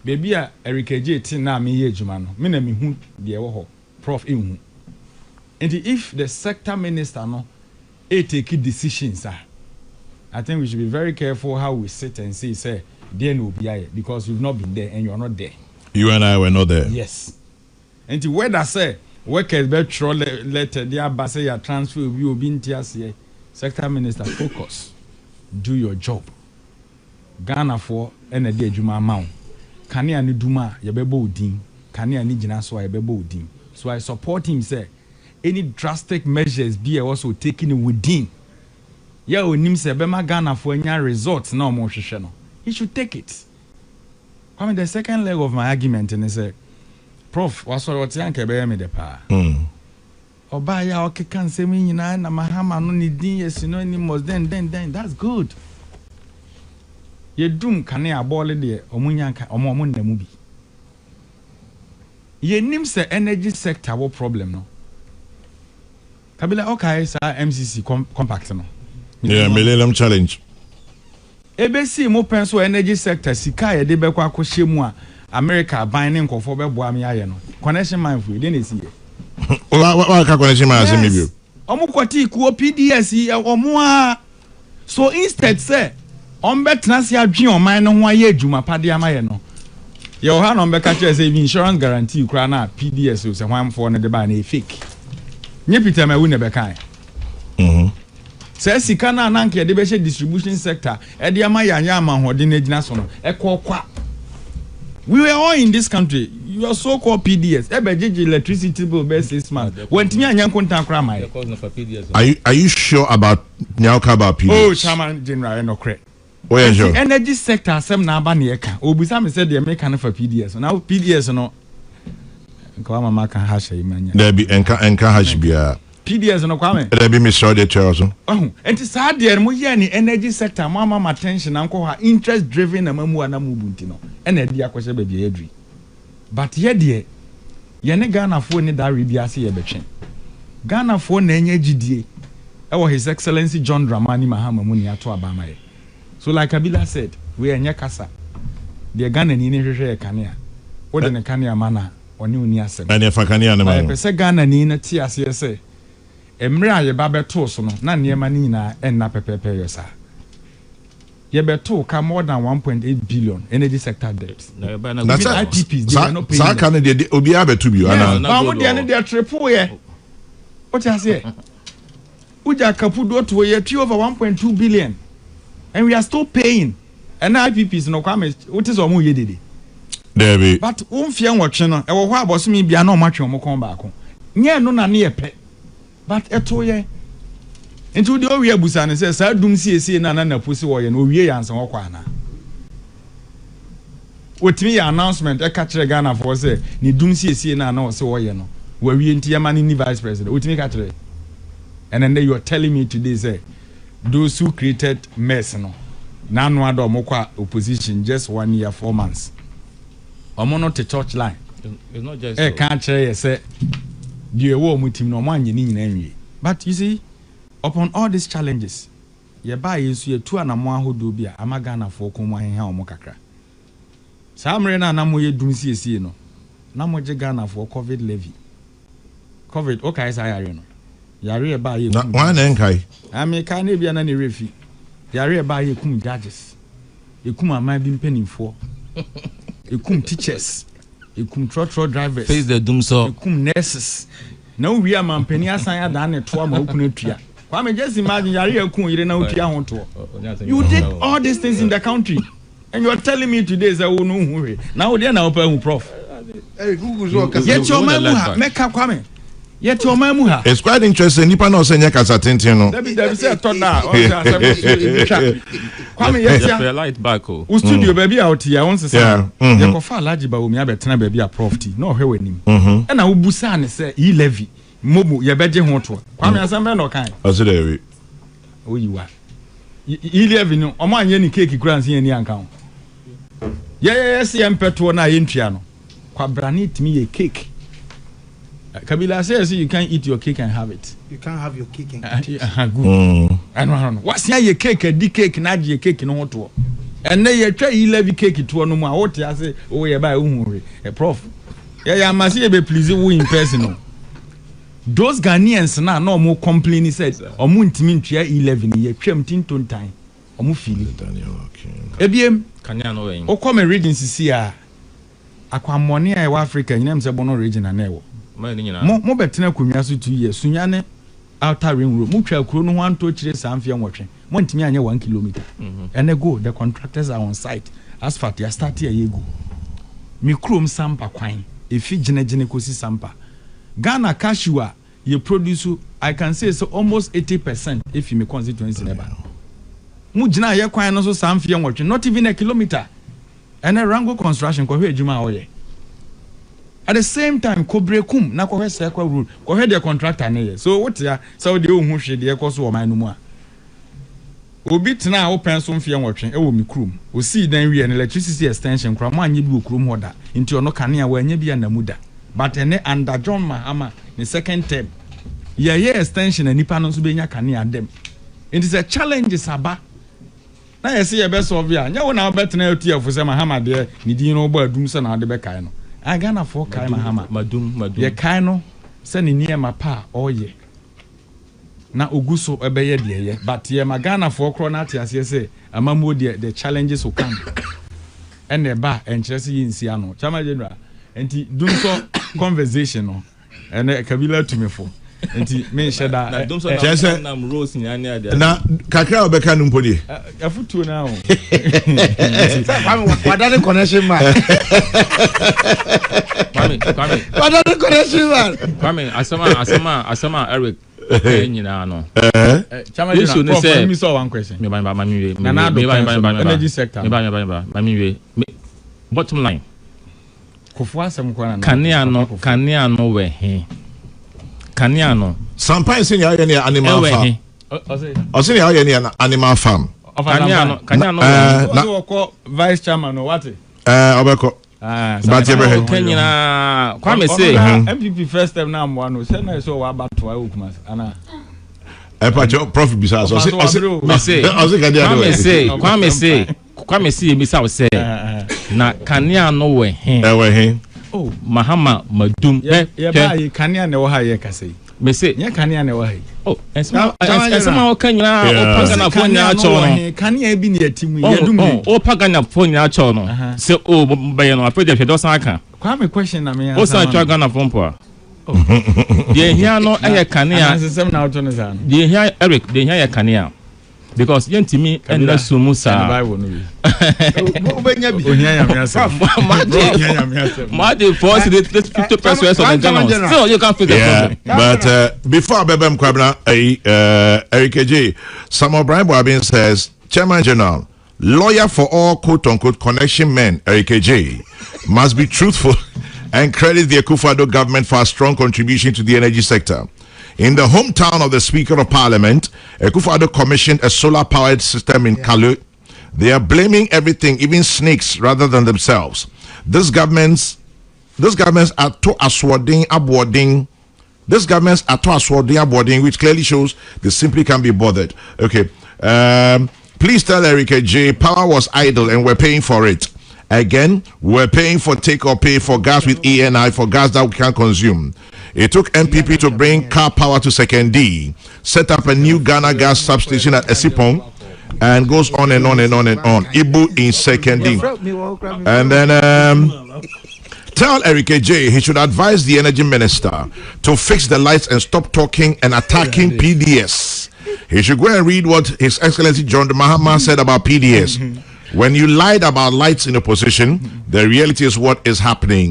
Baby a Ayeka J tin na me ye adwuma no. Me na me hu de wo ho. Prof hu. And if the sector minister no take decisions I think we should be very careful how we sit and say there no be because we've not been there and you're not there. You and I were not there. Yes. And whether say workers be throw letter there say your transfer you be in sector minister focus. Do your job. Ghana for and the adwuma amount. Kani ani duma ye bebo odin. Kani ani gina so ye bebo odin. So I support him say any drastic measures be also taken within Yeah, we nim se bema Ghana for any results no more hwehwe no. He should take it. I mean the second leg of my argument and say Prof, what's what yanke be me de pa. Oba ya okeka nsem nyina na mahama no ni din yes no ni must then that's good. Ye dum kane abole de omunyanka omo na mu bi. Ye nim se energy sector wo problem no. Kabila okay sa MCC compact no. Yeah, Millennium Challenge. Ebesi mo penso energy sector sika ye de be kwa kohye mu a America ban ne nkofo be boa me aye no. Connection man fu de na si ye. Wa ka connection man asem bi. Omo kwati ku PDS omo a so instead say on betna se adwen oman no ho aye adwuma pade amaye no. Ye o ha no be ka kire say insurance guarantee kura na PDS o se hwanfo no de ba na fake. Nye Peter ma wu ne be kan. Say sika na nanke de be she distribution sector e de ama yanya amahode na gina so no e kwa. We were all in this country. Your so-called PDS. Ebejeje electricity bill be 6 months. When timi anyan kontan kra mai. Are you sure about Nyauka about PDS? Oh, Chairman General no credit. Oh, yeah, sure. Energy sector asem na aba na eka. Obusa me say the American for PDS. Now PDS no. Nka mama kan hash yi manya. There be enka hash bia. PDS no kwame. There be me sure the also. Oh, enti sa de mo ye ni energy sector mama attention anko ha interest driven na mamu ana mu bunti no. Ena dia kwese ba bia adri. But ye de ye ne Ghana fo ni da rebia se ye betwen. Ghana fo na enye gidie. Ewo His Excellency John Dramani Mahama mu ni ato abama ye. So like Kabila said, we enye kasa. De Ghana ni ne hwehwe ye kanea. O de ne kanea mana oni uni asem. Na ne fa kanea ne ma. Pese Ghana ni na ti ase se. Emre a ye ba beto so no na niema ni na enna pepepe yo sa. Ye beto ka more than 1.8 billion energy sector debt. That's IPPs they are not paying. Sa kan de obi abetu bi ana. Ba mo de ne de triple ye. What you say? Uja kapudo to ye over 1.2 billion. And we are still paying. And IPPs no kwame what is omo ye dede. There be. But umfie nwotwe no e wo ho abosome bia na omatwe omo kon ba ko. Nye no na ne ye pe. But eto ye into the owie abusa ne say sa dum sie na posi wo ye no owie yanse wo kwa na otimi ya announcement e ka kire Ghana for say ni dum sie na wo se wo ye no wo wie nti yama ni vice president otimi ka kire. And then you are telling me today say those who created mess no na no ado mo kwa opposition just 1 year 4 months omo no to church line it's not just e ka kire ye say die wo mo tim no mo anye ni nyina nwie. But you see, upon all these challenges, ye ba yesu ye tu anamo ahodo bi a amagana fo komo ahenha omo kakra. Sa amre na anamo ye dum siesie no. Na mo je Ghana for COVID levy. COVID okay sa yare no. Yare e ba ye. Na wan enkai. America na bia na ne refi. Yare e ba ye kum judges. E kum aman bi mpanimfo. E kum teachers. E kum trotro drivers. Face the Dumsor. E kum nurses. Na we are man penny asan ya da na to ama okunu atua. Kwame just imagine yare akun yire na otua ho to. You did all these things in the country and you are telling me today say wo no hu we. Now dey na opa hu prof. Google so ka. Yet your man mu ha make Kwame. Yet your man mu ha. It's quite interesting. Nipa no say nya kasa tenten no. There be say to na. Kwame yet ya light back o. O studio baby out here won say. Ye ko fa large ba wo mi abetena baby a prof ti. No hwe wanim. E na wo busa ne say e levy. Mobu ye beje ho to. Kwame asambe no kan. Ose dey we. O yiwa. Ili avenue omo anye ni cake kura nse ani anka ho. Yes empeto na ye ntua no. Kwa brani timi ye cake. Kabila says you can't eat your cake and have it. You can't have your cake and eat it. Good. I know. What's your cake a di cake na je cake no to. And then you try you levy cake to no more. What you say oh ye buy unhuri. A prof. Yeah must be please who in person. Those Ghanaians na no more complain said omu ntimi ntua 11 ye twam tinton tan omu fili ebiem kanya no wen o come reading sisi a akwamone a Africa nyinam se bono region na ewo mo betena konwa so 2 years sunya ne outer ring road mo twa kuro no ho anto kire samfie nwotwe mo ntimi anya 1 kilometer and go the contractors are on site asphalt ya start ya yego mi krom sampa kwan efi ginegine kosi sampa Ghana Kashua you produce, I can say so almost 80% if you make constituency never. Mujina ye kwan no so samfie nwotwe, not even a kilometer. And a Rango construction ko hwe adwuma oye. At the same time, Kobrekum na ko hwe circle road, ko hwe the contractor na ye. So what ya so de ohun hwe de ko so o man no mu a. Obi tena open so mfie nwotwe e wo mi krum. O see dan wi an electricity extension kra mo anye bi okrum hoda. Nti ono kane a wa anye bi anamuda. But ene under John Mahama the second term. Ye extension and nipa no so be nya kane adem. It is a challenge saba. Na yesi ye be solve ya. Nya wo na obetena oti afuse Mahama de ni din no ba dum se na de be kai no. Agana for kai Mahama. Madum. Ye kai no se ni niema pa oye. Na oguso ebeye de ye. But ye magana for kro na tiase se amamu de the challenges will come. And the ba enchese yinsi ano. Chama general. Enti Dumsor conversation no. Ene Kabila to me for. Enti me sheda na Dumsor na rose ni anya dia. Na kakra obeka no mpodi. Afutu na o. Wadade connection man. Kwame. Wadade connection man. Kwame asama Eric. Nyina no. Chama general. Let me saw one question. Me ba we. Energy sector. Me ba we. Bottom line. Kanea no we he. Kanea no. Sometimes in your animal farm. I say your animal farm. Kanea no. Vice chairman or what? Obeko. But you Kenya Kwame say MPP first time now one say na so wa bato wa okumas ana. Prof bisa so Kwame say mi say na Kanea no we he. Oh, Mahama Madum. Kanea ne wo ha ye kase. Me say nya Kanea ne wo ha. Oh, esma okanya opagana fo nya cho no. Kanea bi ne atimu ye dum. Oh, opagana fo nya cho no. Say oh be no afede hwe do san aka. Kwame question na me ya. O san twa gana fo mpo. The here no eye Kanea. Ansem na auto ne san. The here Eric, the here Kanea. Because yentimi enda sumusa Bible no bi. Obenya bi. Ohia ya me asem. Made force the 50% of the journals. Still you can figure problem. But before Bebem Kwabna Ayeka J, Samuel Brian Boabin says, Chairman General, lawyer for all quote unquote connection men, Ayeka J, must be truthful and credit the Akufo-Addo government for a strong contribution to the energy sector. In the hometown of the Speaker of Parliament, Akufo-Addo commissioned a solar-powered system in Kalu. They are blaming everything, even snakes, rather than themselves. These governments are too aswarding, which clearly shows they simply can't be bothered. Okay. Please tell Ayeka J, power was idle and we're paying for it. Again, we're paying for take or pay for gas with ENI, for gas that we can't consume. It took MPP to bring car power to Second D, set up a new Ghana gas substation at Esipong, and goes on and on and on and on. Ibu in Second D. And then tell Ayeka J he should advise the energy minister to fix the lights and stop talking and attacking PDS. He should go and read what His Excellency John Mahama said about PDS. When you lied about lights in opposition, the reality is what is happening.